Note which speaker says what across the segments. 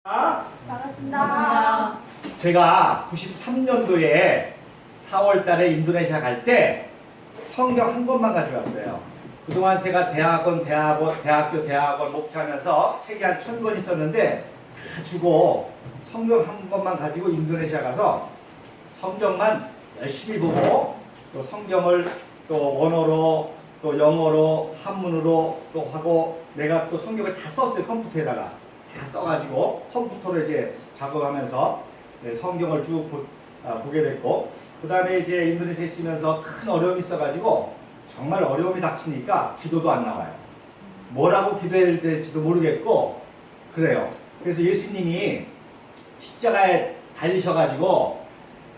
Speaker 1: 반갑습니다.
Speaker 2: 제가 93년도에 4월 달에 인도네시아 갈 때 성경 한 권만 가져왔어요. 그동안 제가 대학교 목회하면서 책이 한 1000권 있었는데 다 주고 성경 한 권만 가지고 인도네시아 가서 성경만 열심히 보고 또 성경을 또 원어로 또 영어로 한문으로 또 하고 내가 또 성경을 다 썼어요. 컴퓨터에다가 다 써가지고 컴퓨터로 이제 작업하면서 성경을 쭉 보게 됐고, 그 다음에 이제 인도네시아에 있으면서 큰 어려움이 있어가지고 정말 어려움이 닥치니까 기도도 안 나와요. 뭐라고 기도해야 될지도 모르겠고 그래요. 그래서 예수님이 십자가에 달리셔가지고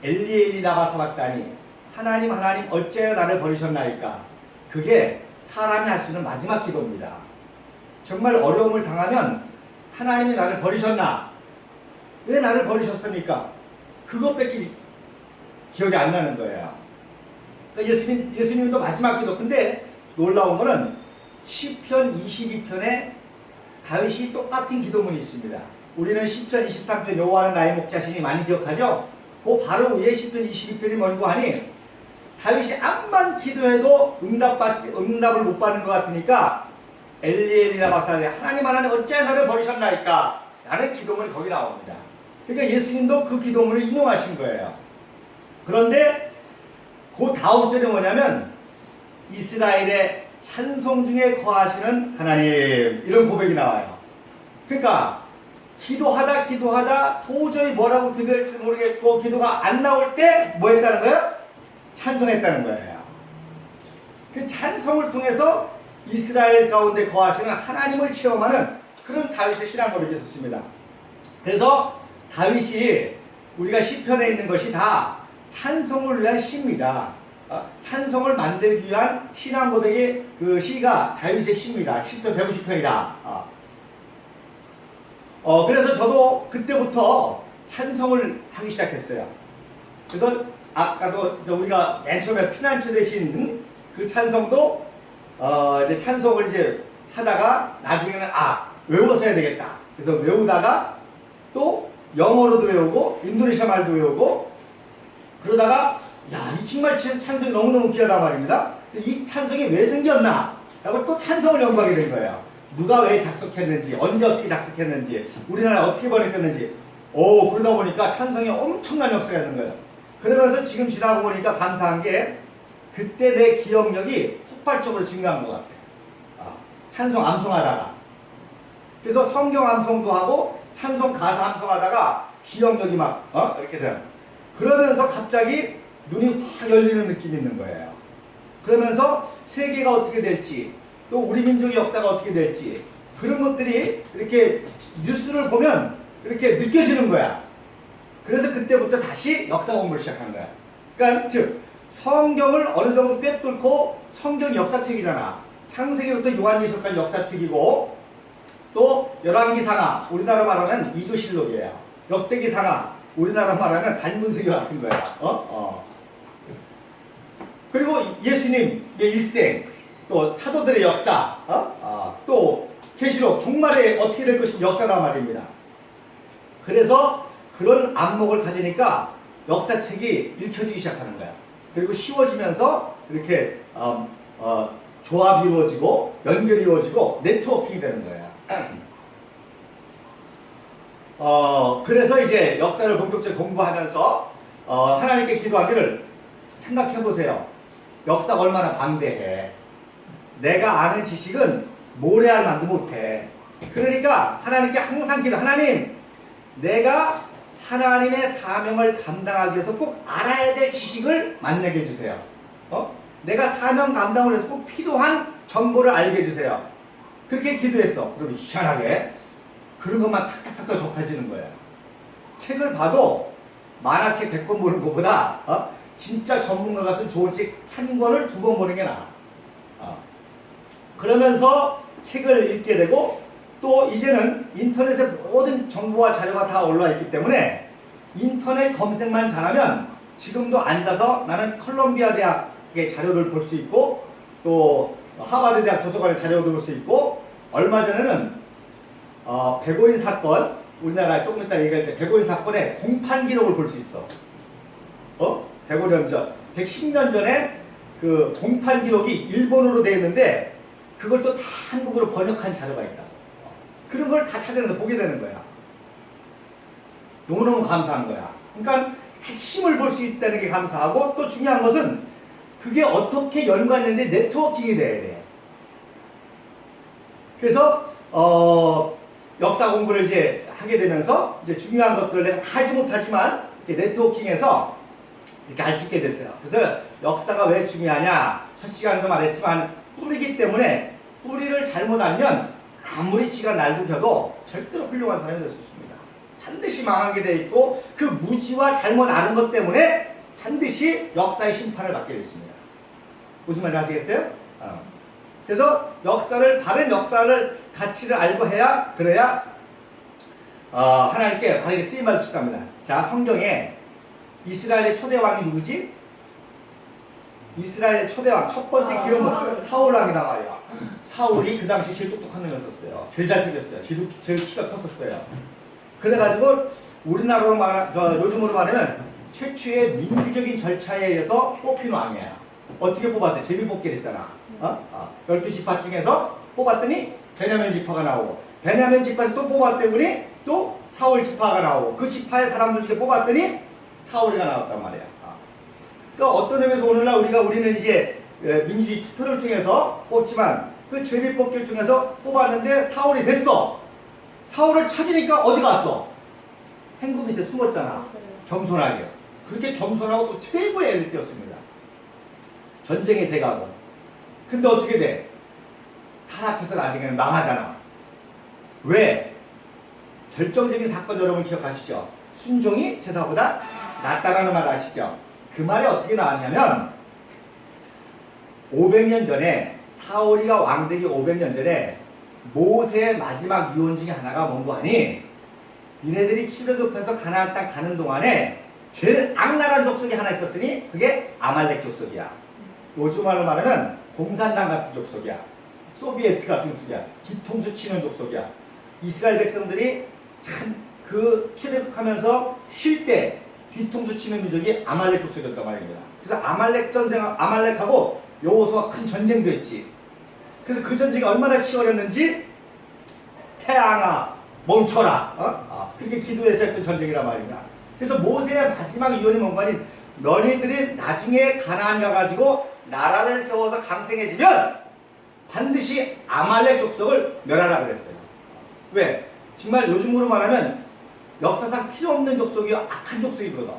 Speaker 2: 엘리 라마 사박다니, 하나님 어찌하여 나를 버리셨나이까. 그게 사람이 할 수 있는 마지막 기도입니다. 정말 어려움을 당하면 하나님이 나를 버리셨나? 왜 나를 버리셨습니까? 그것밖에 기억이 안 나는 거예요. 그러니까 예수님도 마지막 기도. 근데 놀라운 거는 시편 22편에 다윗이 똑같은 기도문이 있습니다. 우리는 시편 23편 여호와는 나의 목자시니 많이 기억하죠? 그 바로 위에 시편 22편이 뭔고 하니 다윗이 암만 기도해도 응답을 못 받는 것 같으니까 엘리엘이라 마사데, 하나님 어찌하여 나를 버리셨나이까 라는 기도문이 거기 나옵니다. 그러니까 예수님도 그 기도문을 인용하신 거예요. 그런데 그 다음 절이 뭐냐면 이스라엘의 찬송 중에 거하시는 하나님, 이런 고백이 나와요. 그러니까 기도하다 도저히 뭐라고 기도할지 모르겠고 기도가 안 나올 때 뭐 했다는 거예요? 찬송했다는 거예요. 그 찬송을 통해서 이스라엘 가운데 거하시는 하나님을 체험하는 그런 다윗의 신앙 고백이 있었습니다. 그래서 다윗이 우리가 시편에 있는 것이 다 찬송을 위한 시입니다. 찬송을 만들기 위한 신앙 고백의 그 시가 다윗의 시입니다. 시편 150편이다. 그래서 저도 그때부터 찬송을 하기 시작했어요. 그래서 아까도 우리가 맨 처음에 피난처 대신 그 찬송도 이제 찬송을 이제 하다가 나중에는 외워서 해야 되겠다. 그래서 외우다가 또 영어로도 외우고 인도네시아 말도 외우고 그러다가 이 정말 찬송이 너무너무 귀하단 말입니다. 이 찬송이 왜 생겼나? 라고 또 찬송을 연구하게 된 거예요. 누가 왜 작곡했는지, 언제 어떻게 작곡했는지, 우리나라에 어떻게 번역했는지. 그러다 보니까 찬송이 엄청난 역사가 있는 거예요. 그러면서 지금 지나고 보니까 감사한 게 그때 내 기억력이 폭발적으로 증가한 것 같아요. 찬송 암송하다가. 그래서 성경 암송도 하고 찬송 가사 암송하다가 기억력이 막 이렇게 돼요. 그러면서 갑자기 눈이 확 열리는 느낌이 있는 거예요. 그러면서 세계가 어떻게 될지, 또 우리 민족의 역사가 어떻게 될지, 그런 것들이 이렇게 뉴스를 보면 이렇게 느껴지는 거야. 그래서 그때부터 다시 역사 공부를 시작한 거야. 그러니까 즉 성경을 어느 정도 꿰뚫고, 성경 역사책이잖아. 창세기부터 요한계시록까지 역사책이고, 또 열왕기상하, 우리나라 말하면 이조실록이에요. 역대기상하, 우리나라 말하면 단문세계 같은 거야. 그리고 예수님의 일생, 또 사도들의 역사, 또 계시록, 종말에 어떻게 될 것인지 역사가 말입니다. 그래서 그런 안목을 가지니까 역사책이 읽혀지기 시작하는 거야. 그리고 쉬워지면서 이렇게 조합이 이루어지고 연결이 이루어지고 네트워킹이 되는 거야. 그래서 이제 역사를 본격적으로 공부하면서 하나님께 기도하기를, 생각해 보세요. 역사가 얼마나 방대해. 내가 아는 지식은 모래알만도 못해. 그러니까 하나님께 항상 기도, 하나님, 내가 하나님의 사명을 감당하기 위해서 꼭 알아야 될 지식을 만나게 해주세요. 내가 사명 감당을 해서 꼭 필요한 정보를 알게 해주세요. 그렇게 기도했어. 그러면 희한하게 그런 것만 탁탁탁 접해지는 거예요. 책을 봐도 만화책 100권 보는 것보다 진짜 전문가가 쓴 좋은 책 한 권을 2권 보는 게 나아. 그러면서 책을 읽게 되고, 또 이제는 인터넷에 모든 정보와 자료가 다 올라와 있기 때문에 인터넷 검색만 잘하면 지금도 앉아서 나는 컬럼비아 대학의 자료를 볼 수 있고, 또 하버드 대학 도서관의 자료도 볼 수 있고, 얼마 전에는 백오인 사건, 우리나라 조금 이따 얘기할 때 105년 사건의 공판 기록을 볼 수 있어. 105년 전, 110년 전에 그 공판 기록이 일본어로 되어 있는데 그걸 또 다 한국어로 번역한 자료가 있다. 그런 걸 다 찾아내서 보게 되는 거야. 너무너무 감사한 거야. 그러니까 핵심을 볼 수 있다는 게 감사하고, 또 중요한 것은 그게 어떻게 연관되는데 네트워킹이 돼야 돼. 그래서 역사 공부를 이제 하게 되면서 이제 중요한 것들을 내가 다 하지 못하지만 이렇게 네트워킹해서 이렇게 알 수 있게 됐어요. 그래서 역사가 왜 중요하냐? 첫 시간에도 말했지만 뿌리기 때문에 뿌리를 잘못 알면 아무리 지가 날고 켜도 절대로 훌륭한 사람이 될 수 있습니다. 반드시 망하게 돼 있고, 그 무지와 잘못 아는 것 때문에 반드시 역사의 심판을 받게 됐습니다. 무슨 말인지 아시겠어요? 그래서 역사를, 바른 역사를 가치를 알고 해야, 그래야 하나님께 바르게 쓰임받을 수 있답니다. 자, 성경에 이스라엘의 초대 왕이 누구지? 이스라엘의 초대 왕 첫 번째 기록은 사울 왕이다 말이야. 사울이 그 당시 제일 똑똑한 놈이었어요. 제일 잘생겼어요. 제일 키가 컸었어요. 그래가지고 우리나라로 요즘으로 말하면 최초의 민주적인 절차에 의해서 뽑힌 왕이에요. 어떻게 뽑았어요? 제비뽑기를 했잖아. 12지파 중에서 뽑았더니 베냐민 지파가 나오고, 베냐민 지파에서 또 뽑았더니 또 사울 지파가 나오고, 그 지파의 사람들 중에 뽑았더니 사울이가 나왔단 말이야. 그러니까 어떤 의미에서 오늘날 우리는 이제 민주주의 투표를 통해서 뽑지만 그 제비뽑기를 통해서 뽑았는데 사울이 됐어. 사울을 찾으니까 어디 갔어? 행구 밑에 숨었잖아. 겸손하게. 그렇게 겸손하고 또 최고의 애를 띄었습니다. 전쟁에 돼가고. 근데 어떻게 돼? 타락해서 나중에는 망하잖아. 왜? 결정적인 사건 여러분 기억하시죠? 순종이 제사보다 낫다라는 말 아시죠? 그 말이 어떻게 나왔냐면 500년 전에, 사울이가 왕되기 500년 전에 모세의 마지막 유언 중에 하나가 뭔고 하니, 니네들이 치료 급해서 가나안 땅 가는 동안에 제일 악랄한 족속이 하나 있었으니 그게 아말렉 족속이야. 요즘 말로 말하면 공산당 같은 족속이야. 소비에트 같은 족속이야. 뒤통수 치는 족속이야. 이스라엘 백성들이 참 그 출애굽하면서 쉴 때 뒤통수 치는 민족이 아말렉 족속이었단 말입니다. 그래서 아말렉하고 여호수아가 큰 전쟁도 했지. 그래서 그 전쟁이 얼마나 치열했는지, 태양아 멈춰라, 그렇게 기도해서 했던 전쟁이란 말입니다. 그래서 모세의 마지막 유언이 뭔가 하니, 너희들이 나중에 가나안 가가지고 나라를 세워서 강盛해지면 반드시 아말렉 족속을 멸하라 그랬어요. 왜? 정말 요즘으로 말하면 역사상 필요 없는 족속이 악한 족속이거든.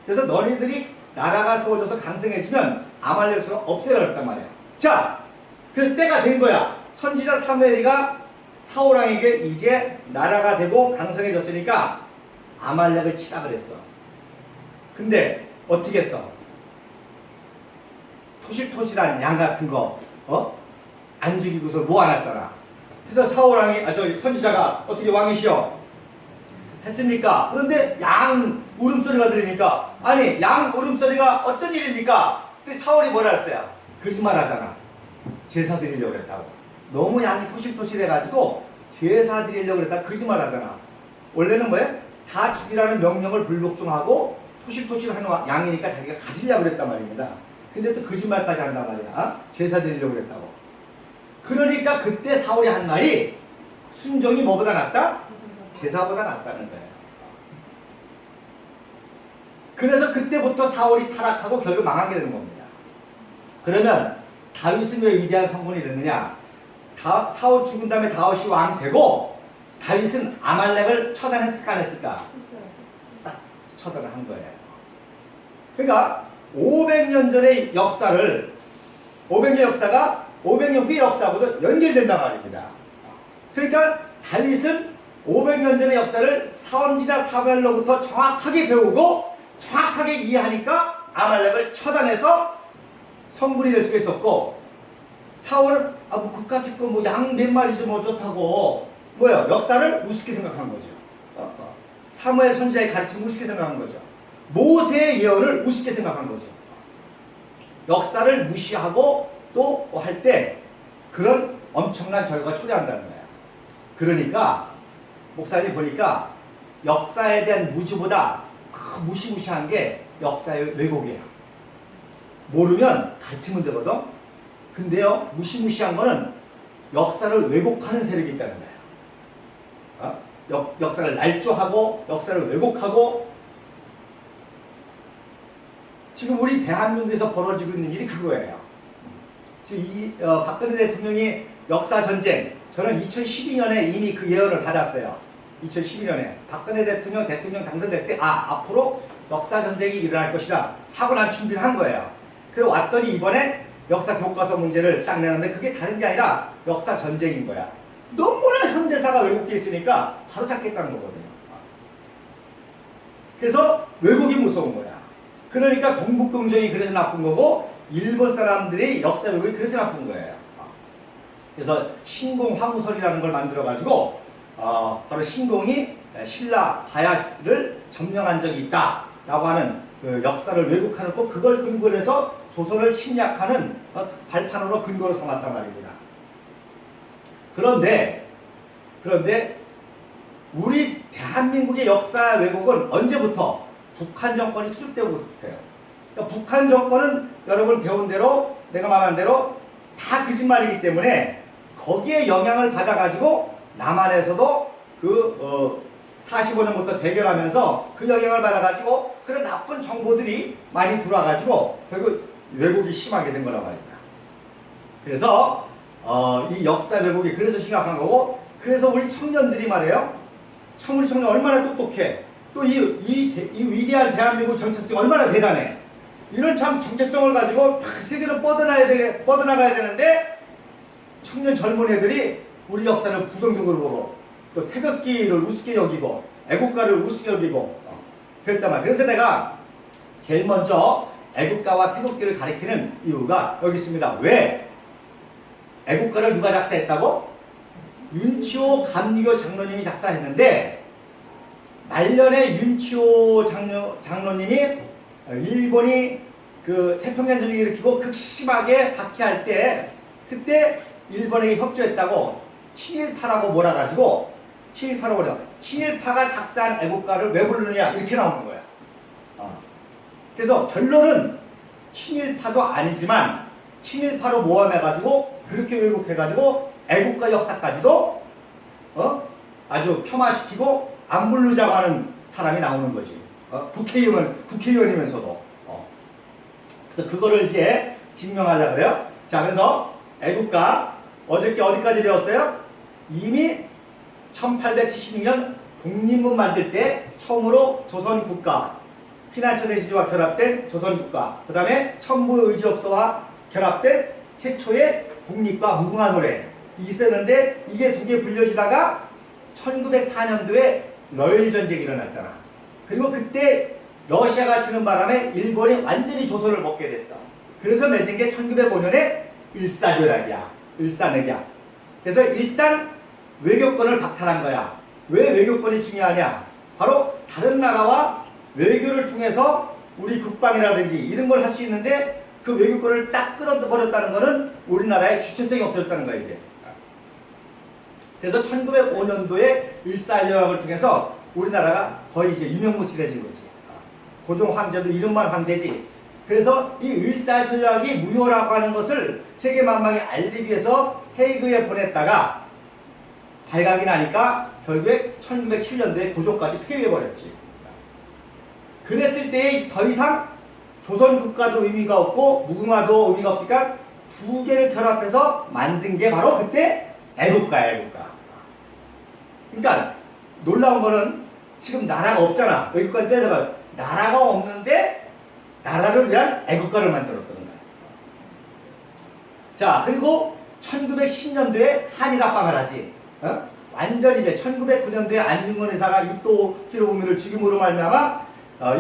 Speaker 2: 그래서 너희들이 나라가 세워져서 강盛해지면 아말렉 족속을 없애라 그랬단 말이야. 자, 그래서 때가 된 거야. 선지자 사무엘이가 사울왕에게 이제 나라가 되고 강성해졌으니까 아말렉을 치라 그랬어. 근데 어떻게 했어? 토실토실한 양 같은 거 안 죽이고서 모아놨잖아. 그래서 사울왕이 선지자가 어떻게 왕이시여 했습니까? 그런데 양 울음소리가 들리니까, 아니 양 울음소리가 어쩐 일입니까? 근데 사울이 뭐라 했어요? 거짓말 하잖아. 제사 드리려고 그랬다고. 너무 양이 토실토실해가지고 제사 드리려고 그랬다 거짓말 하잖아. 원래는 뭐예요? 다 죽이라는 명령을 불복종하고 토실토실한 양이니까 자기가 가지려고 그랬단 말입니다. 근데 또 거짓말까지 한단 말이야. 제사 드리려고 그랬다고. 그러니까 그때 사울이 한 말이, 순종이 뭐보다 낫다? 제사보다 낫다는 거예요. 그래서 그때부터 사울이 타락하고 결국 망하게 되는 겁니다. 그러면 다윗은 왜 위대한 성군이 됐느냐? 사울 죽은 다음에 다윗이 왕 되고, 다윗은 아말렉을 처단했을까 안 했을까? 싹 처단을 한 거예요. 그러니까 500년 전의 역사를, 500년 역사가 500년 후의 역사보다 연결된단 말입니다. 그러니까 다윗은 500년 전의 역사를 선지자 사무엘로부터 정확하게 배우고 정확하게 이해하니까 아말렉을 처단해서 성군이 될 수가 있었고, 사울은 뭐 그까짓 거 뭐 양 몇 마리지 뭐 좋다고 뭐야, 역사를 우습게 생각한 거죠. 사무엘 선지자의 가르침을 우습게 생각한 거죠. 모세의 예언을 우습게 생각한 거죠. 역사를 무시하고 또 할 때 그런 엄청난 결과가 초래한다는 거야. 그러니까 목사님 보니까 역사에 대한 무지보다 무시무시한 게 역사의 왜곡이에요. 모르면 가르치면 되거든. 근데요, 무시무시한 거는 역사를 왜곡하는 세력이 있다는 거예요. 역사를 날조하고 역사를 왜곡하고. 지금 우리 대한민국에서 벌어지고 있는 일이 그거예요. 지금 박근혜 대통령이 역사 전쟁, 저는 2012년에 이미 그 예언을 받았어요. 2012년에 박근혜 대통령 당선될 때 앞으로 역사 전쟁이 일어날 것이다 하고 난 준비를 한 거예요. 그래서 왔더니 이번에 역사 교과서 문제를 딱 내는데 그게 다른 게 아니라 역사 전쟁인 거야. 너무나 현대사가 왜곡되어 있으니까 바로 잡겠다는 거거든요. 그래서 왜곡이 무서운 거야. 그러니까 동북동정이 그래서 나쁜 거고 일본 사람들이 역사 왜곡이 그래서 나쁜 거예요. 그래서 신공화무설이라는 걸 만들어가지고 바로 신공이 신라 하야를 점령한 적이 있다라고 하는 그 역사를 왜곡하는 거, 그걸 근거로 해서 조선을 침략하는 발판으로 근거로 삼았단 말입니다. 그런데 우리 대한민국의 역사 왜곡은 언제부터? 북한 정권이 수립 때부터예요. 그러니까 북한 정권은 여러분 배운 대로, 내가 말한 대로 다 거짓말이기 때문에 거기에 영향을 받아가지고 남한에서도 45년부터 대결하면서 그 영향을 받아가지고 그런 나쁜 정보들이 많이 들어와가지고 결국 왜곡이 심하게 된 거란 말입니다. 그래서 이 역사 왜곡이 그래서 심각한 거고, 그래서 우리 청년들이 말이에요. 우리 청년 얼마나 똑똑해. 또 이 위대한 대한민국 정체성이 얼마나 대단해. 이런 참 정체성을 가지고 막 세계로 뻗어나가야 되는데 청년 젊은 애들이 우리 역사를 부정적으로 보고 또 태극기를 우습게 여기고 애국가를 우습게 여기고 그랬단 말이야. 그래서 내가 제일 먼저 애국가와 태극기를 가리키는 이유가 여기 있습니다. 왜? 애국가를 누가 작사했다고? 윤치호 감리교 장로님이 작사했는데, 말년에 윤치호 장로님이 일본이 그 태평양전쟁을 일으키고 극심하게 박해할 때 그때 일본에게 협조했다고 친일파라고 몰아가지고 친일파가 작사한 애국가를 왜 부르느냐 이렇게 나오는 거야. 그래서 결론은 친일파도 아니지만 친일파로 모함해가지고 그렇게 왜곡해가지고 애국가 역사까지도 아주 폄하시키고 안 부르자고 하는 사람이 나오는 거지. 국회의원이면서도. 그래서 그거를 이제 증명하려고 그래요. 자, 그래서 애국가 어저께 어디까지 배웠어요? 이미 1876년 독립문 만들 때 처음으로 조선국가, 피난처대지와 결합된 조선국가, 그 다음에 천부의지업소와 결합된 최초의 독립과 무궁화 노래 있었는데, 이게 두 개 불려지다가 1904년도에 러일전쟁이 일어났잖아. 그리고 그때 러시아가 치는 바람에 일본이 완전히 조선을 먹게 됐어. 그래서 맺은 게 1905년에 일사조약이야. 일산협약. 그래서 일단 외교권을 박탈한 거야. 왜 외교권이 중요하냐? 바로 다른 나라와 외교를 통해서 우리 국방이라든지 이런 걸 할 수 있는데 그 외교권을 딱 끊어버렸다는 거는 우리나라의 주체성이 없어졌다는 거야, 이제. 그래서 1905년도에 일사조약을 통해서 우리나라가 거의 이제 유명무실해진 거지. 고종 황제도 이름만 황제지. 그래서 이 일사조약이 무효라고 하는 것을 세계 만방에 알리기 위해서 헤이그에 보냈다가 발각이 나니까 결국에 1907년도에 고종까지 폐위해버렸지. 그랬을 때 더 이상 조선 국가도 의미가 없고 무궁화도 의미가 없으니까 두 개를 결합해서 만든 게 바로 그때 애국가. 그러니까 놀라운 거는 지금 나라가 없잖아. 외국까지 빼다가 나라가 없는데 나라를 위한 애국가를 만들었다는 거야. 자, 그리고 1910년도에 한일합방을 하지. 완전히 이제 1909년도에 안중근 의사가 이토 히로부미를 죽임으로 말미암아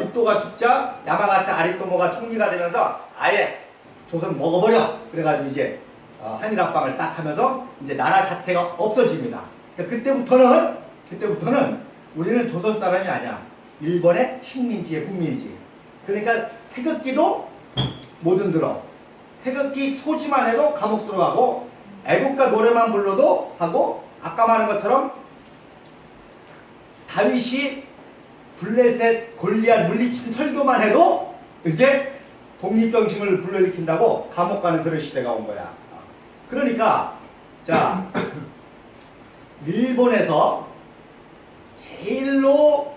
Speaker 2: 이토가 죽자 야마가타 아리토모가 총리가 되면서 아예 조선 먹어버려. 그래가지고 이제 한일합방을 딱 하면서 이제 나라 자체가 없어집니다. 그러니까 그때부터는 우리는 조선 사람이 아니야. 일본의 식민지의 국민이지. 그러니까 태극기도 못 흔들어. 태극기 소지만 해도 감옥 들어가고 애국가 노래만 불러도 하고, 아까 말한 것처럼 다윗이 블레셋 골리앗 물리친 설교만 해도 이제 독립정신을 불러일으킨다고 감옥 가는 그런 시대가 온 거야. 그러니까 자 일본에서 제일로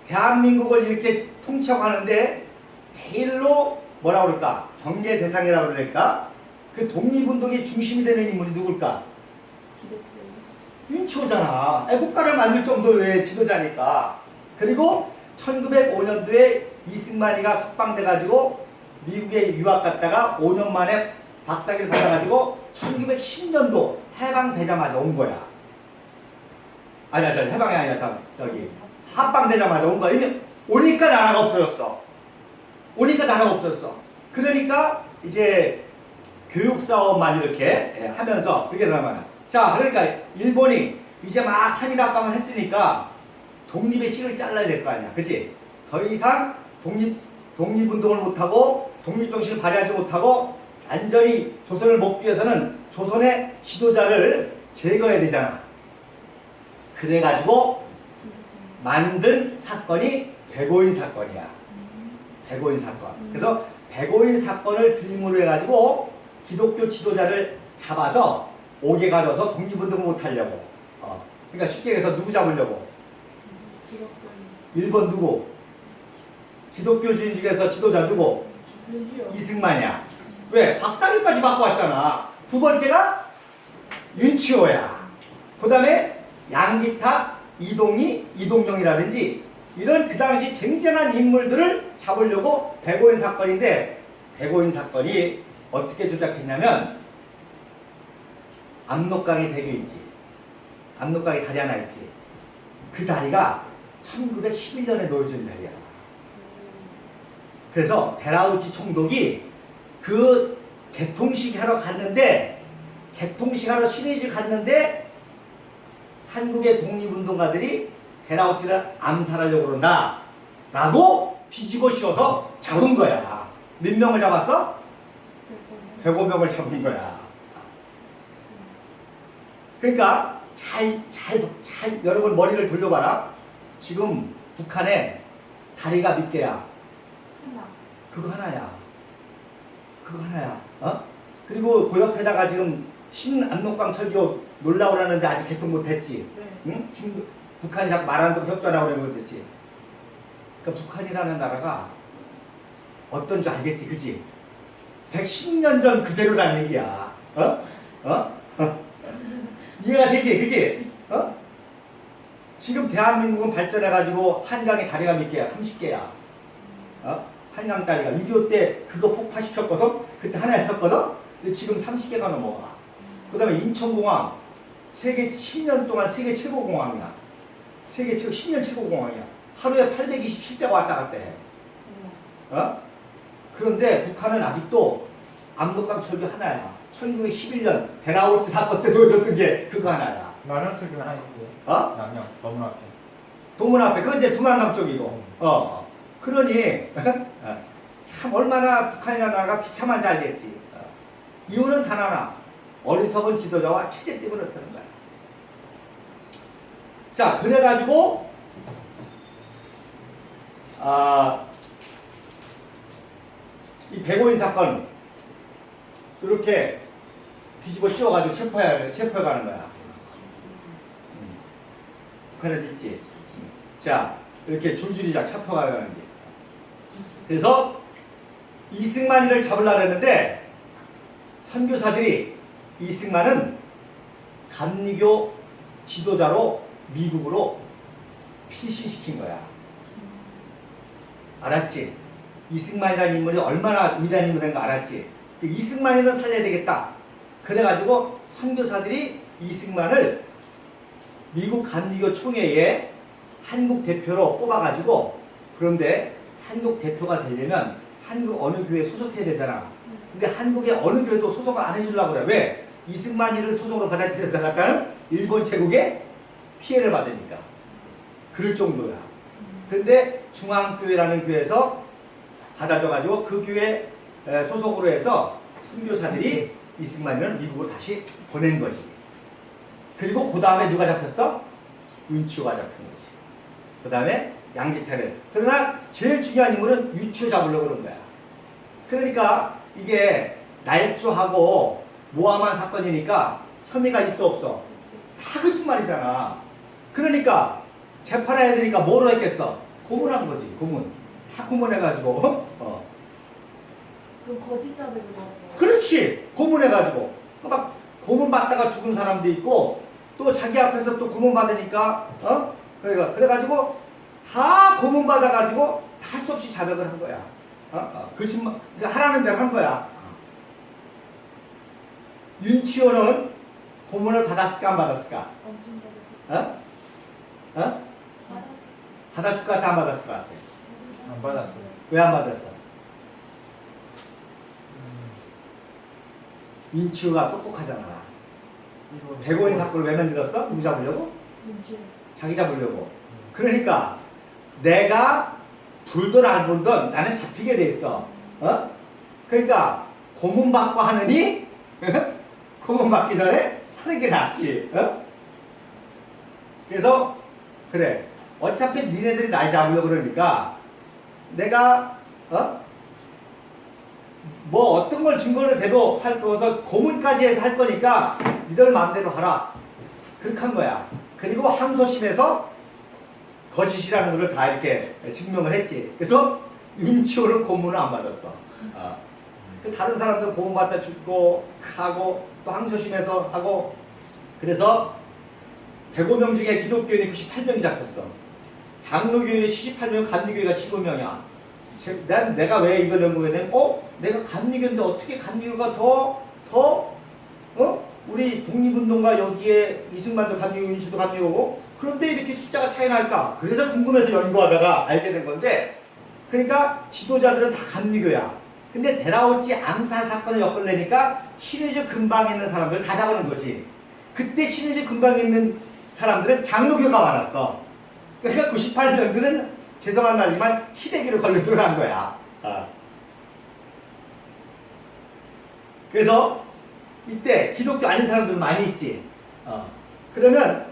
Speaker 2: 대한민국을 이렇게 통치하고 하는데 제일로 뭐라 그럴까? 경계 대상이라고 그럴까? 그 독립운동의 중심이 되는 인물이 누굴까? 윤치호잖아. 애국가를 만들 정도의 지도자니까. 그리고 1905년도에 이승만이가 석방돼가지고 미국에 유학 갔다가 5년 만에 박사기를 받아가지고 1910년도 해방되자마자 온 거야. 아니야, 해방이 아니라 저기 합방되자마자 온 거야. 이미 오니까 나라가 없어졌어. 그러니까 이제 교육 사업만 이렇게 하면서 그게 얼마나. 자, 그러니까 일본이 이제 막 한일 합방을 했으니까 독립의 실을 잘라야 될 거 아니야, 그치? 더 이상 독립운동을 못하고 독립정신을 발휘하지 못하고 완전히 조선을 먹기 위해서는 조선의 지도자를 제거해야 되잖아. 그래가지고 만든 사건이 백오인 사건이야. 백오인 사건. 그래서 백오인 사건을 빌미로 해가지고 기독교 지도자를 잡아서 옥에 가둬서 독립운동을 못하려고. 그러니까 쉽게 해서 누구 잡으려고? 일본 누구? 기독교주의 중에서 지도자 누구? 이승만이야. 왜? 박사기까지 받고 왔잖아. 두 번째가 윤치호야. 그 다음에 양기탁, 이동영이라든지 이런 그 당시 쟁쟁한 인물들을 잡으려고 백오인 사건인데 백오인 사건이 어떻게 조작했냐면 압록강에 대교 있지. 압록강에 다리 하나 있지. 그 다리가 1911년에 놓여진 다리야. 그래서 베라우치 총독이 그 개통식 하러 갔는데 개통식 하러 신의지 갔는데 한국의 독립운동가들이 베라우치를 암살하려고 그런다 라고 뒤집어 씌워서 잡은 거야. 몇 명을 잡았어? 105명을 잡은 거야. 그러니까 잘 여러분 머리를 돌려봐라. 지금 북한에 다리가 몇 개야? 그거 하나야. 그리고 그 옆에다가 지금 신압록강 철교 놀라고 그러는데 아직 개통 못했지. 응? 북한이 자꾸 말하는 대로 협조하라고 그러는 거겠지. 그러니까 북한이라는 나라가 어떤 줄 알겠지, 그치? 110년 전 그대로라는 얘기야. 이해가 되지, 그치? 지금 대한민국은 발전해가지고 한강에 다리가 몇 개야? 30개야. 한강 다리가 6.25 때 그거 폭파시켰거든? 그때 하나 했었거든? 근데 지금 30개가 넘어가. 그 다음에 인천공항. 10년 동안 세계 최고 공항이야. 세계 최고, 10년 최고 공항이야. 하루에 827대가 왔다 갔다 해. 그런데 북한은 아직도 압록강 철교 하나야. 1911년 베라우치 사건 때 놓였던 게 그거 하나야.
Speaker 1: 남양 쪽이 하나 있는데. 남양 동문 앞에.
Speaker 2: 동문 앞에. 그건 이제 두만강 쪽이고. 그러니 참 얼마나 북한이라는 나라가 비참한지 알겠지. 이유는 단 하나. 어리석은 지도자와 체제 때문에 그렇다는 거야. 자, 그래가지고 이 백오인 사건 이렇게 뒤집어 씌워가지고 체포해가는 거야. 북한에도 있지. 자, 이렇게 줄줄이 다 체포해가는지. 그래서 이승만이를 잡으려고 했는데 선교사들이 이승만은 감리교 지도자로 미국으로 피신시킨 거야. 알았지? 이승만이라는 인물이 얼마나 위대한 인물인 거 알았지? 이승만이는 살려야 되겠다. 그래가지고 선교사들이 이승만을 미국 감리교 총회에 한국 대표로 뽑아가지고, 그런데 한국 대표가 되려면 한국 어느 교회에 소속해야 되잖아. 근데 한국의 어느 교회도 소속을 안 해주려고 그래. 왜? 이승만이를 소속으로 받아들였다가 일본 제국에 피해를 받으니까. 그럴 정도야. 근데 중앙교회라는 교회에서 받아줘가지고 그 교회 소속으로 해서 선교사들이 이승만이를 미국으로 다시 보낸 거지. 그리고 그 다음에 누가 잡혔어? 윤치호가 잡힌 거지. 그 다음에 양기태를. 그러나 제일 중요한 인물은 유치를 잡으려고 그런 거야. 그러니까 이게 날조하고 모함한 사건이니까 혐의가 있어 없어? 다 거짓말이잖아. 그러니까 재판해야 되니까 뭐로 했겠어? 고문한 거지. 고문. 다 고문해가지고
Speaker 3: 그럼 거짓 자백을 하는 거예요?
Speaker 2: 그렇지. 고문해가지고 막 고문받다가 죽은 사람도 있고 또 자기 앞에서 또 고문받으니까 그래가지고 다 고문받아가지고 할 수 없이 자백을 한 거야. 거짓말 하라는 대로 한 거야. 윤치호는 고문을 받았을까 안 받았을까?
Speaker 3: 엄청 받았어요.
Speaker 2: 받았을 것 같아 안 받았을 것 같아?
Speaker 1: 안 받았어요.
Speaker 2: 왜 안 받았어? 윤치호가 똑똑하잖아. 100원 사건을 왜 만들었어? 누구 잡으려고?
Speaker 3: 윤치호.
Speaker 2: 자기 잡으려고. 그러니까 내가 불든 안 불든 나는 잡히게 돼 있어. 그러니까 고문받고 하느니 고문받기 전에 하는 게 낫지. 그래서 그래. 어차피 니네들이 날 잡으려고 그러니까 내가 뭐 어떤 걸 증거를 대도 할 거서 고문까지 해서 할 거니까 니들 마음대로 하라. 그렇게 한 거야. 그리고 항소심에서 거짓이라는 걸 다 이렇게 증명을 했지. 그래서 윤치호는 고문을 안 받았어. 그 다른 사람들 고문받다 죽고 하고 또 항소심에서 하고 그래서 105명 중에 기독교인이 98명이 잡혔어. 장로교인이 78명, 감리교회가 15명이야. 내가 왜 이걸 연구하게 되면 내가 감리교인데 어떻게 감리교가 우리 독립운동가 여기에 이승만도 감리교, 윤치도 감리교고 그런데 이렇게 숫자가 차이 날까? 그래서 궁금해서 연구하다가 알게 된 건데 그러니까 지도자들은 다 감리교야. 근데 데라우치 암살 사건을 엮어내니까 신의주 근방에 있는 사람들을 다 잡아놓은 거지. 그때 신의주 근방에 있는 사람들은 장로교가 많았어. 그러니까 98년들은 죄송한 말이지만 치대기로 걸리도록 한 거야. 그래서 이때 기독교 아닌 사람들 많이 있지. 그러면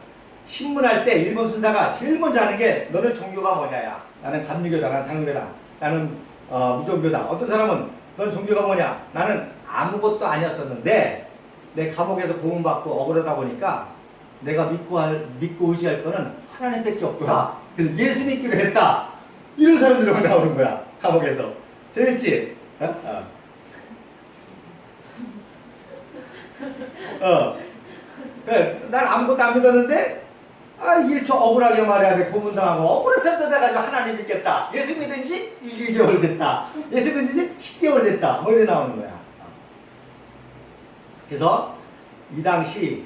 Speaker 2: 신문할 때 일본 순사가 제일 먼저 하는 게 너는 종교가 뭐냐야. 나는 감리교다, 나는 장로교다, 나는 무종교다. 어떤 사람은 넌 종교가 뭐냐? 나는 아무것도 아니었었는데 내 감옥에서 고문받고 억울하다 보니까 내가 믿고 의지할 거는 하나님밖에 없더라. 그래서 예수 믿기로 했다. 이런 사람들이 막 나오는 거야. 감옥에서. 재밌지? 난 아무것도 안 믿었는데 이렇게 억울하게 말해야 돼. 고문당하고 억울해서 내가 하나님 믿겠다. 예수 믿은 지 1개월 됐다. 예수 믿은 지 10개월 됐다. 뭐 이래 나오는 거야. 그래서 이 당시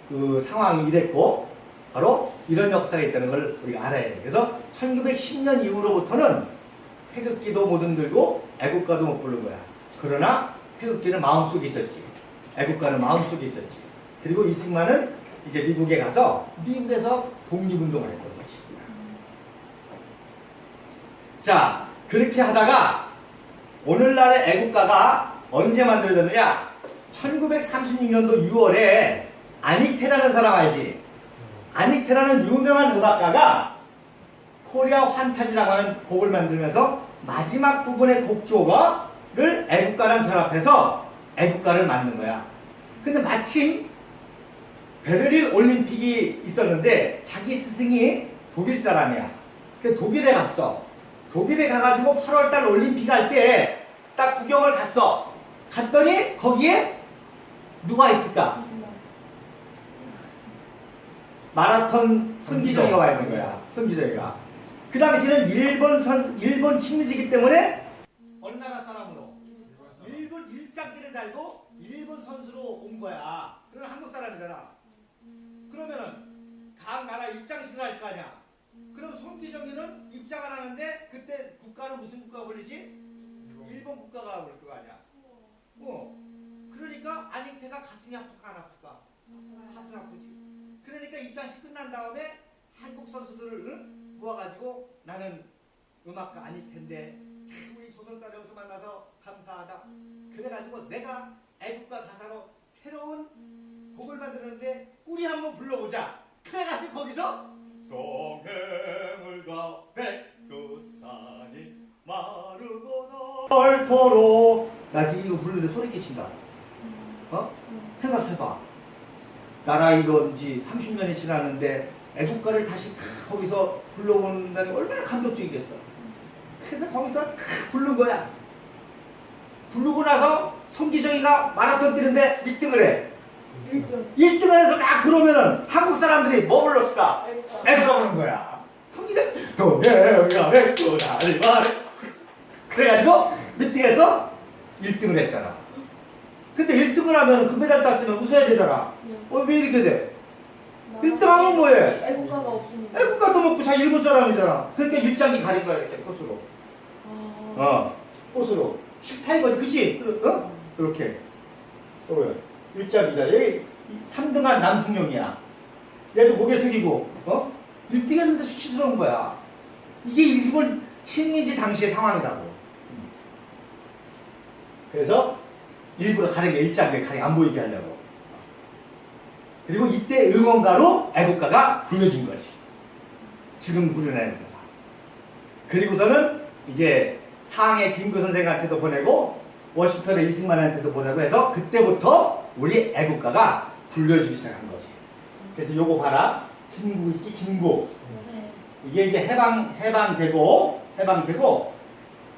Speaker 2: 그 상황이 이랬고 바로 이런 역사가 있다는 걸 우리가 알아야 돼. 그래서 1910년 이후로부터는 태극기도 못 흔들고 애국가도 못 부른 거야. 그러나 태극기는 마음속에 있었지. 애국가는 마음속에 있었지. 그리고 이승만은 이제 미국에 가서 미국에서 독립운동을 했던 거지. 자, 그렇게 하다가 오늘날의 애국가가 언제 만들어졌느냐? 1936년도 6월에 안익태라는 사람 알지? 안익태라는 유명한 음악가가 코리아 환타지라고 하는 곡을 만들면서 마지막 부분의 곡조를 애국가랑 결합해서 애국가를 만든 거야. 근데 마침 베를린 올림픽이 있었는데 자기 스승이 독일 사람이야. 그래서 독일에 갔어. 독일에 가가지고 8월달 올림픽 할 때 딱 구경을 갔어. 갔더니 거기에 누가 있을까? 마라톤 손기정이가 와 있는 거야. 손기정이가. 그 당시는 일본 식민지기 때문에 어느 나라 사람으로? 일본 일장기를 달고 일본 선수로 온 거야. 그건 한국 사람이잖아. 그러면은 각 나라 입장식을 할 거 아니야. 그럼 손기정이는 입장을 하는데 그때 국가는 무슨 국가가 걸리지? 일본 국가가 걸 거 아니야. 그러니까 안익태가 가슴이 아플까 안 아플까? 아프지. 그러니까 입장식 끝난 다음에 한국 선수들을 모아가지고 나는 음악가 안익태인데 참 우리 조선사람 여기서 만나서 감사하다. 그래가지고 내가 애국가 가사로 새로운 곡을 만드는데 우리 한번 불러보자. 그래가지고 거기서 동해물과 백두산이 마르고 널토록 나 지금 이거 부르는데 소리 끼친다. 어? 생각해봐. 나라 이룬 지 30년이 지났는데 애국가를 다시 다 거기서 불러본다는 게 얼마나 감동적이겠어. 그래서 거기서 다 부른 거야. 부르고 나서 송기정이가 마라톤 뛰는데 1등을 해. 1등을 해서 막 그러면은 한국 사람들이 뭐 불렀을까? 애국가 부르는 거야. 송기정 동해가 백두산이 마르 그래가지고 미팅에서 1등을 했잖아. 근데 1등을 하면 금메달 땄으면 웃어야 되잖아. 왜 이렇게 돼? 1등 하면 뭐해?
Speaker 3: 애국가가 없으니까.
Speaker 2: 애국가도 먹고 자기 일본 사람이잖아. 그러니까 일장이 가린 거야 이렇게 꽃으로. 꽃으로. 싫다 이거지, 그치? 어? 이렇게. 일장이잖아. 얘 3등한 남승용이야. 얘도 고개 숙이고, 1등 했는데 수치스러운 거야. 이게 일본 식민지 당시의 상황이라고. 그래서 일부러 가린 게 일장에 가린 안 보이게 하려고. 그리고 이때 응원가로 애국가가 불려진 것이. 지금 부르는 애국가가. 그리고서는 이제 상해 김구 선생한테도 보내고 워싱턴의 이승만한테도 보내고 해서 그때부터 우리 애국가가 불려지기 시작한 거지. 그래서 요거 봐라. 김구 있지? 김구. 이게 이제 해방되고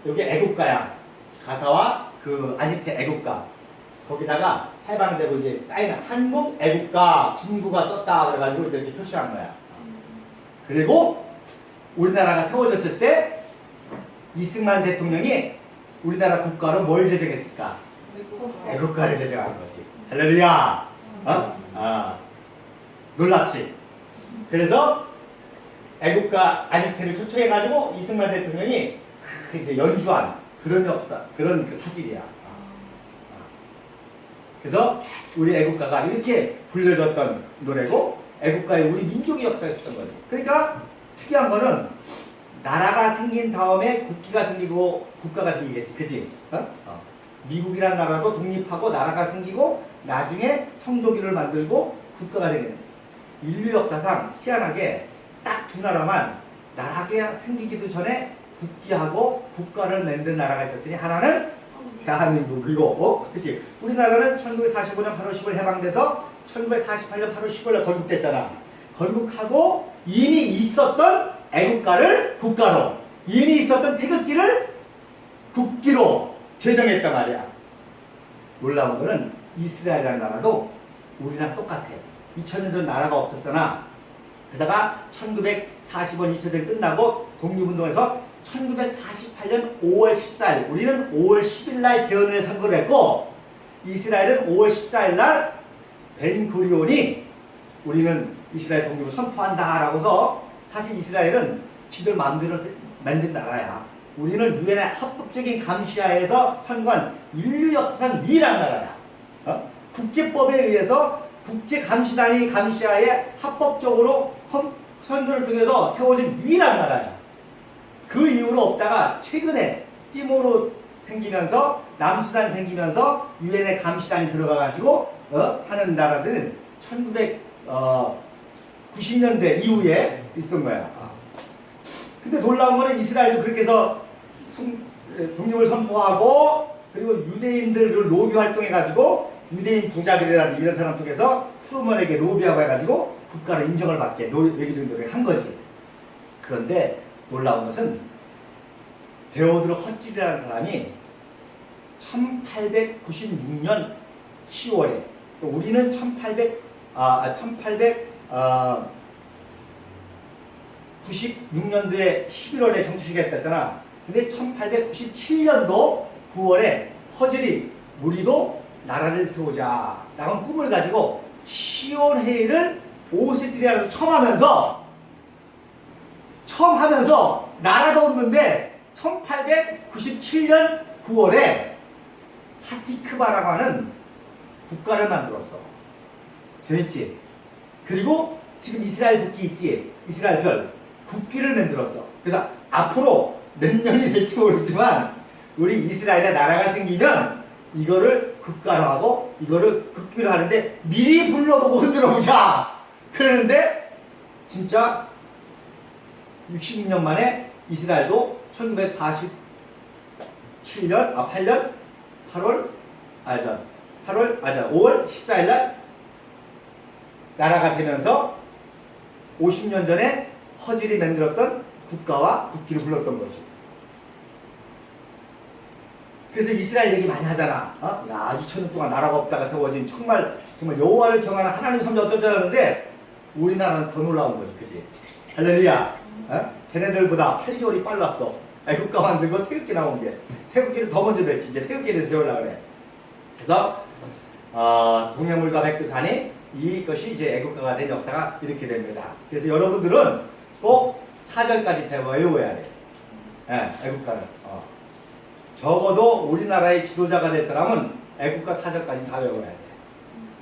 Speaker 2: 여기 애국가야. 가사와 그 아니테 애국가. 거기다가 해방되고 이제 사인 한국 애국가 김구가 썼다 그래가지고 이렇게 표시한 거야. 그리고 우리나라가 세워졌을 때 이승만 대통령이 우리나라 국가로 뭘 제정했을까? 애국가를 제정한 거지. 할렐루야. 놀랍지. 그래서 애국가 아니테를 초청해가지고 이승만 대통령이 이제 연주한 그런 역사, 그런 그 사실이야. 그래서 우리 애국가가 이렇게 불려졌던 노래고 애국가에 우리 민족의 역사가 있었던 거지. 그러니까 특이한 거는 나라가 생긴 다음에 국기가 생기고 국가가 생기겠지. 그치? 미국이란 나라도 독립하고 나라가 생기고 나중에 성조기를 만들고 국가가 되는 인류 역사상 희한하게 딱 두 나라만 나라가 생기기도 전에 국기하고 국가를 만든 나라가 있었으니 하나는 대한민국이고, 그치? 우리나라는 1945년 8월 10일 해방돼서 1948년 8월 10일에 건국됐잖아. 건국하고 이미 있었던 애국가를 국가로, 이미 있었던 태극기를 국기로 제정했단 말이야. 놀라운 거는 이스라엘이라는 나라도 우리랑 똑같아. 2000년 전 나라가 없었으나 그러다가 1945년 2차대전 끝나고 독립운동에서 1948년 5월 14일 우리는 5월 10일 날 재헌을 선거를 했고 이스라엘은 5월 14일 날 벤구리온이 우리는 이스라엘 독립을 선포한다 라고서 사실 이스라엘은 지들 마음대로 만든 나라야. 우리는 유엔의 합법적인 감시하에서 선거한 인류 역사상 유일한 나라야. 국제법에 의해서 국제감시단이 감시하에 합법적으로 선거를 통해서 세워진 유일한 나라야. 그 이후로 없다가 최근에 띠모로 생기면서 남수단 생기면서 유엔의 감시단이 들어가가지고 하는 나라들은 1990년대 이후에 있었던 거야. 근데 놀라운 거는 이스라엘도 그렇게 해서 독립을 선포하고 그리고 유대인들을 로비 활동해가지고 유대인 부자들이라든지 이런 사람 통해서 트루먼에게 로비하고 해가지고 국가를 인정을 받게 외교적 노력을 한 거지. 그런데 놀라운 것은 데오드로 헛질이라는 사람이 1896년 10월에 우리는 1896년도에 11월에 정치시기가 했잖아. 근데 1897년도 9월에 허즐이 우리도 나라를 세우자 라는 꿈을 가지고 시온회의를 오스트리아에서 처음 하면서 나라도 없는데 1897년 9월에 하티크바라고 하는 국가를 만들었어. 재밌지? 그리고 지금 이스라엘 국기 있지? 이스라엘 별 국기를 만들었어. 그래서 앞으로 몇 년이 될지 모르지만 우리 이스라엘의 나라가 생기면 이거를 국가로 하고 이거를 국기로 하는데 미리 불러보고 흔들어보자. 그러는데 진짜 66년 만에 이스라엘도 1947년 5월 14일 날 나라가 되면서 50년 전에 허질이 만들었던 국가와 국기를 불렀던 거지. 그래서 이스라엘 얘기 많이 하잖아. 야, 2000년 동안 나라가 없다가 세워진 정말 여호와를 경하는 하나님 섬자 어쩌자는데 우리나라는 더 놀라운 거지, 그지? 할렐루야. 걔네들보다 8개월이 빨랐어. 애국가 만들고 태극기 나온 게. 태극기는 더 먼저 됐지. 이제 태극기를 세우려고 그래. 그래서 동해물과 백두산이 이것이 이제 애국가가 된 역사가 이렇게 됩니다. 그래서 여러분들은 꼭 4절까지 외워야 돼. 애국가는. 적어도 우리나라의 지도자가 될 사람은 애국가 4절까지 다 외워야 돼.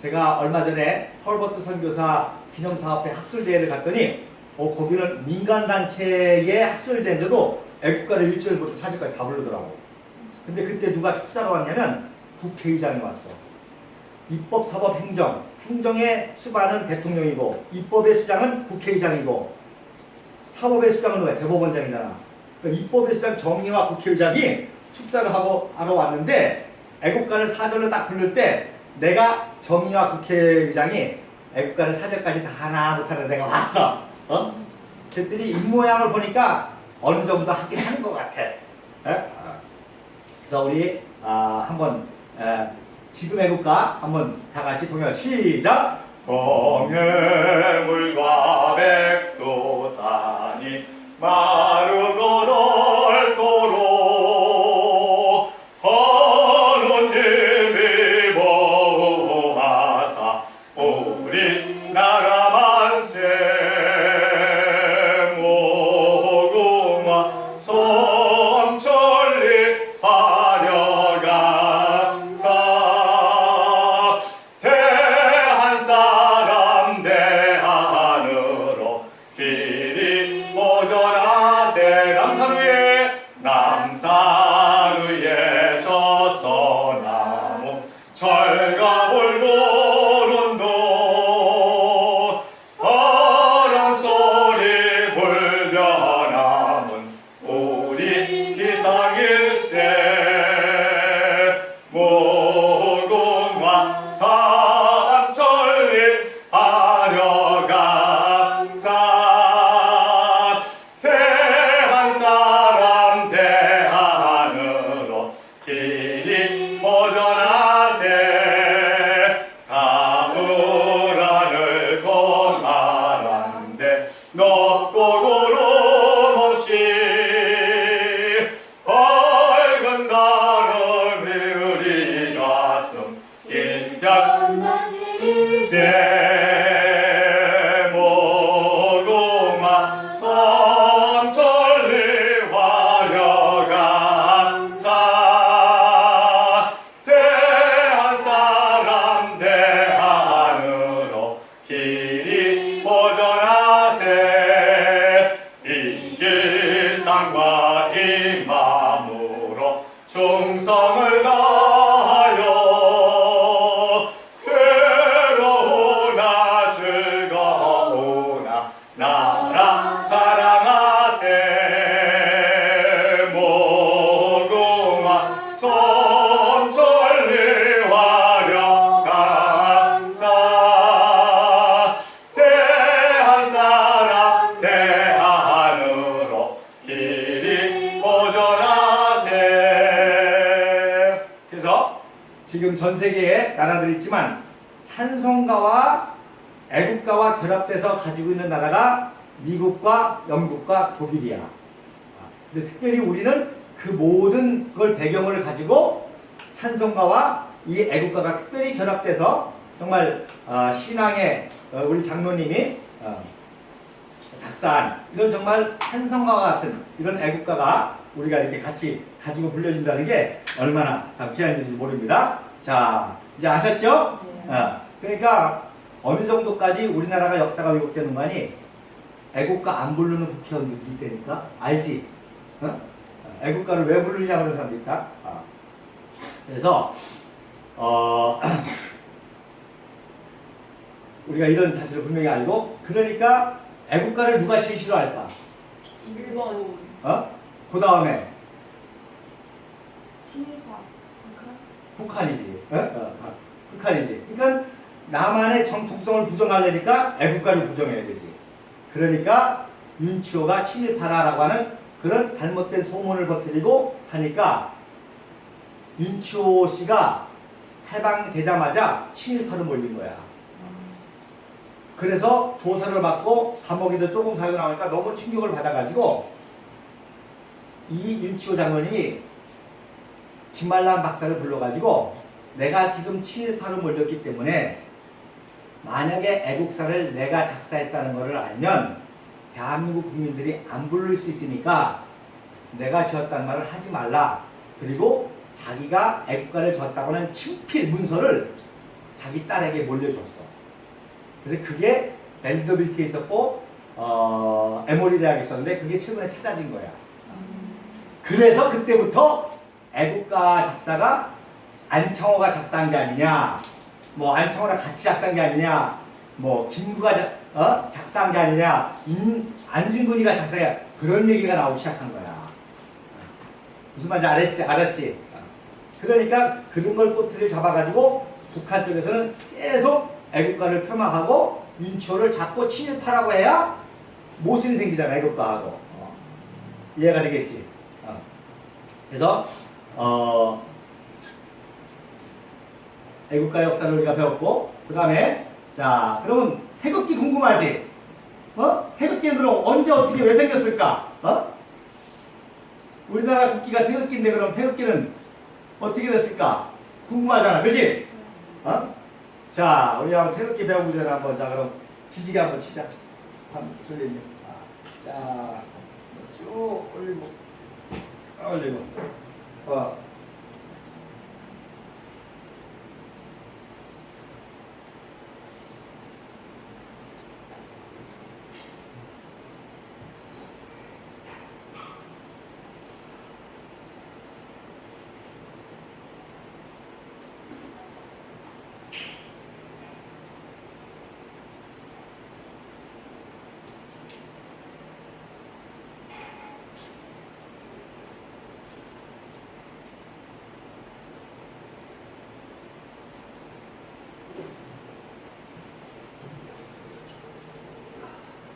Speaker 2: 제가 얼마 전에 헐버트 선교사 기념사업회 학술대회를 갔더니 거기는 민간단체의 학술대회인데도 애국가를 1절부터 4절까지 다 부르더라고. 근데 그때 누가 축사로 왔냐면 국회의장이 왔어. 입법, 사법, 행정. 행정의 수반은 대통령이고 입법의 수장은 국회의장이고 사법의 수장은 누구야? 대법원장이잖아. 그러니까 입법의 수장 정의와 국회의장이 축사를 하러 왔는데 애국가를 4절로 딱 부를 때 내가 정의와 국회의장이 애국가를 4절까지 다 하나 못하는 내가 왔어. 그랬더니 입모양을 보니까 어느 정도 하긴 하는 것 같아. 그래서 우리 한번 지금 애국가 한번 다 같이 동요 시작. 동해물과 백두산이 마르고 넓도록 하느님이 보호하사 우리나라 만세 모금아 성천리 하려강사 대한 사람 대한으로 길이 모전하세 남산 위에 젖소나무 철가불구름도 바람소리 불려남은 우리 기상일세 무궁화 삼천리 하려강사 대한 사람 대한으로 길이 모전하세 가물하늘 동아란데 높고 구름 없이 밝은 달을 우리 가슴 일편일세 모금아 삼천리 화려강사 대한 사람 대한으로 길이 모전하세 인기상과 희망으로 충성을 다하여 괴로우나 즐거우나 나라 사랑하세 모금아 삼천리 화려강사 대한 사람 대한으로 길이 모전하세. 그래서 지금 전 세계에 나라들이 있지만 찬송가와 애국가와 결합돼서 가지고 있는 나라가 미국과 영국과 독일이야. 근데 특별히 우리는 그 모든 걸 배경을 가지고 찬송가와 이 애국가가 특별히 결합돼서 정말 신앙의 우리 장로님이 작사한 이런 정말 찬송가와 같은 이런 애국가가 우리가 이렇게 같이 가지고 불려진다는 게 얼마나 참 귀한 일인지 모릅니다. 자, 이제 아셨죠? 그러니까 어느 정도까지 우리나라가 역사가 왜곡되는 거 아니? 애국가 안 부르는 국회의원들이 있다니까? 알지? 애국가를 왜 부르느냐 그런 사람도 있다. 그래서 우리가 이런 사실을 분명히 알고, 그러니까 애국가를 누가 제일 싫어할까?
Speaker 3: 일본.
Speaker 2: 그 다음에
Speaker 3: 친일파.
Speaker 2: 북한이지. 북한이지. 그러니까 남한의 정통성을 부정하려니까 애국가를 부정해야 되지. 그러니까 윤치호가 친일파다라고 하는 그런 잘못된 소문을 퍼뜨리고 하니까 윤치호 씨가 해방되자마자 친일파로 몰린 거야. 그래서 조사를 받고 감옥에도 조금 살고 나오니까 너무 충격을 받아가지고 이 윤치호 장로님이 김말란 박사를 불러가지고 내가 지금 친일파로 몰렸기 때문에 만약에 애국사를 내가 작사했다는 것을 알면 대한민국 국민들이 안 부를 수 있으니까 내가 지었다는 말을 하지 말라. 그리고 자기가 애국가를 지었다고는 친필 문서를 자기 딸에게 몰려줬어. 그래서 그게 벨더빌트에 있었고 에모리 대학에 있었는데 그게 최근에 찾아진 거야. 그래서 그때부터 애국가 작사가 안창호가 작사한 게 아니냐, 뭐 안창호랑 같이 작사한 게 아니냐, 뭐 김구가 작사한 게 아니냐, 안진근이가 작사해, 그런 얘기가 나오기 시작한 거야. 무슨 말인지 알았지? 그러니까 그런 걸 꼬투리를 잡아가지고 북한 쪽에서는 계속 애국가를 폄하하고 윤치호를 자꾸 친일파라고 해야 모순이 생기잖아. 애국가하고. 이해가 되겠지? 그래서 애국가 역사를 우리가 배웠고, 그 다음에 자 그러면 태극기 궁금하지? 태극기는 그럼 언제 어떻게 왜 생겼을까? 우리나라 국기가 태극기인데 그럼 태극기는 어떻게 됐을까? 궁금하잖아, 그지? 자, 우리 한번 태극기 배우기 전에 한번, 자 그럼 기지개 한번 치자. 솔리님. 자, 쭉 올리고, 올리고.